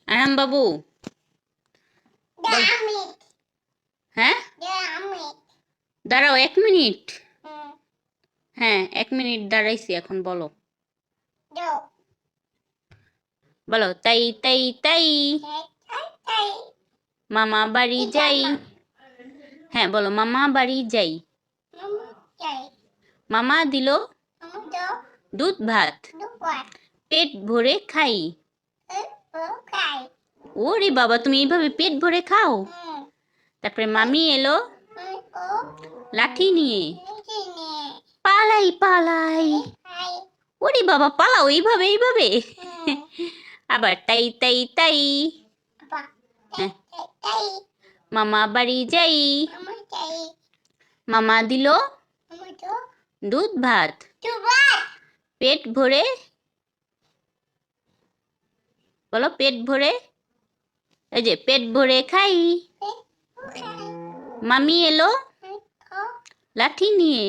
আরাম বাবু হ্যাঁ দাঁড়াও 1 মিনিট। হ্যাঁ 1 মিনিট দাঁড়াইছি, এখন বলো বলো তাই তাই তাই মামা বাড়ি যাই। হ্যাঁ বলো মামা বাড়ি যাই। মামা দিল দুধ ভাত, পেট ভরে খাই। ওরে বাবা, তুমি এইভাবে পেট ভরে খাও? তারপরে মামি এলো লাঠি নিয়ে, পালাই পালাই। ওরে বাবা, পালাও এইভাবে এইভাবে। আবার তাই তাই তাই মামা বাড়ি যাই। মামা দিল দুধ ভাত, পেট ভরে বলো পেট ভরে, এই যে পেট ভরে খাই। মামি এলো লাঠি নিয়ে,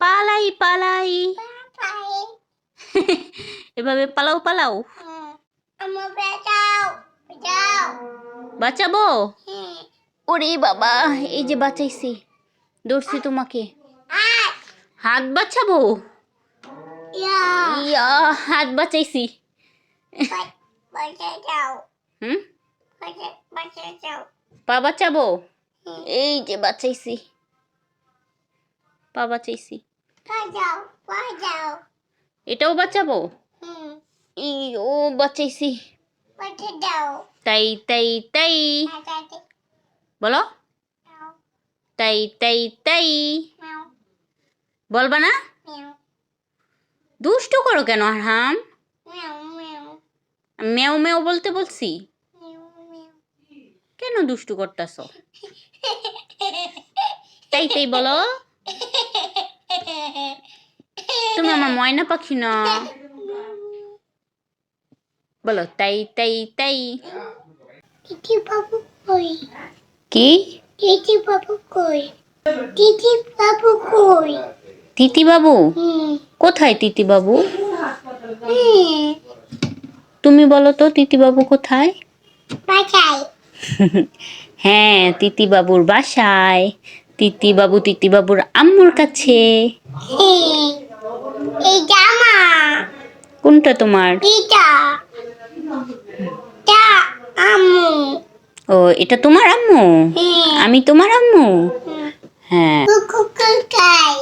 পালাই পালাই। এভাবে পালাও পালাও। বাঁচাবো? ওরে বাবা, এই যে বাঁচাইছি, দৌড়ছি তোমাকে। হাত বাঁচাবো? ইয়া, হাত বাঁচাইছি। হুম, পা বাঁচাবো? এই যে বাঁচাইছি, পা বাঁচাইছি। এটাও বাঁচাবো? ও বাঁচাইছি। তাই তাই তাই বলো তাই তাই তাই বলবা না? দুষ্টু করো কেন হাম? মেও মেও বলতে বলছি, কেন দুষ্টু করতেছ? তাই তাই বলো। তুমি আমার ময়না পাখি না। বলো তাই তাই তাই। তিতি বাবু কই? কি? তিতি বাবু কই? তিতি বাবু কই? তিতি বাবু কোথায়? তিতি বাবু তুমি বলো তো, তিতি বাবু কোথায়? বাসায়। হ্যাঁ, তিতি বাবুর বাসায়। তিতি বাবুর আম্মুর কাছে। এই জামা কোনটা তোমার? এটা তা আম্মু। ও, এটা তোমার আম্মু? আমি তোমার আম্মু? হ্যাঁ। কোথায়?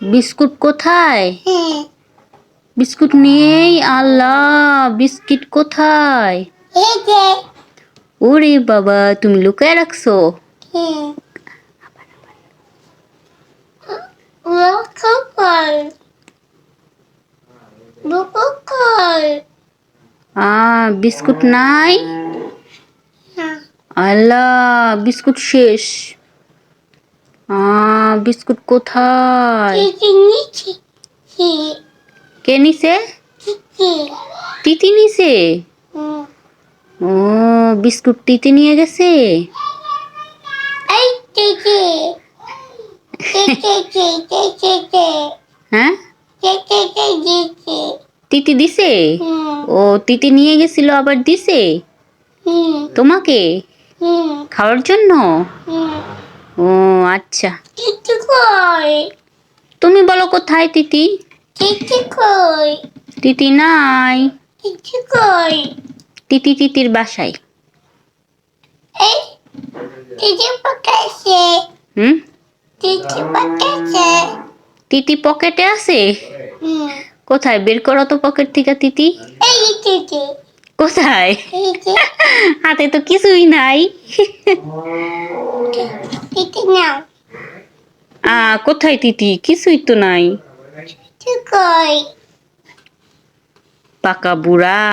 বিস্কুট কোথায়? বিস্কুট নেই। আল্লাহ, বিস্কিট কোথায়? এই যে। ওরে বাবা, তুমি লুকায় রাখছো? বিস্কুট নাই। আল্লাহ, বিস্কুট শেষ। বিস্কুট কোথায়? কে নিছে? তিতি নিছে? ও, বিস্কুট তিতি নিয়ে গেছে। হ্যাঁ, তিতি দিছে? ও, তিতি নিয়ে গেছিল আবার দিছে তোমাকে খাওয়ার জন্য? ও আচ্ছা, তুমি বলো কোথায় তিতি? তিতি নাই। তিতি তিতির বাসায়। হুম, তিতি পকেটে আছে? কোথায়? বের করো তো পকেট থেকে তিতি। কোথায়? হাতে তো কিছুই নাই। কোথায় তিতি? কিছুই তো নাই। পাকা বুড়া।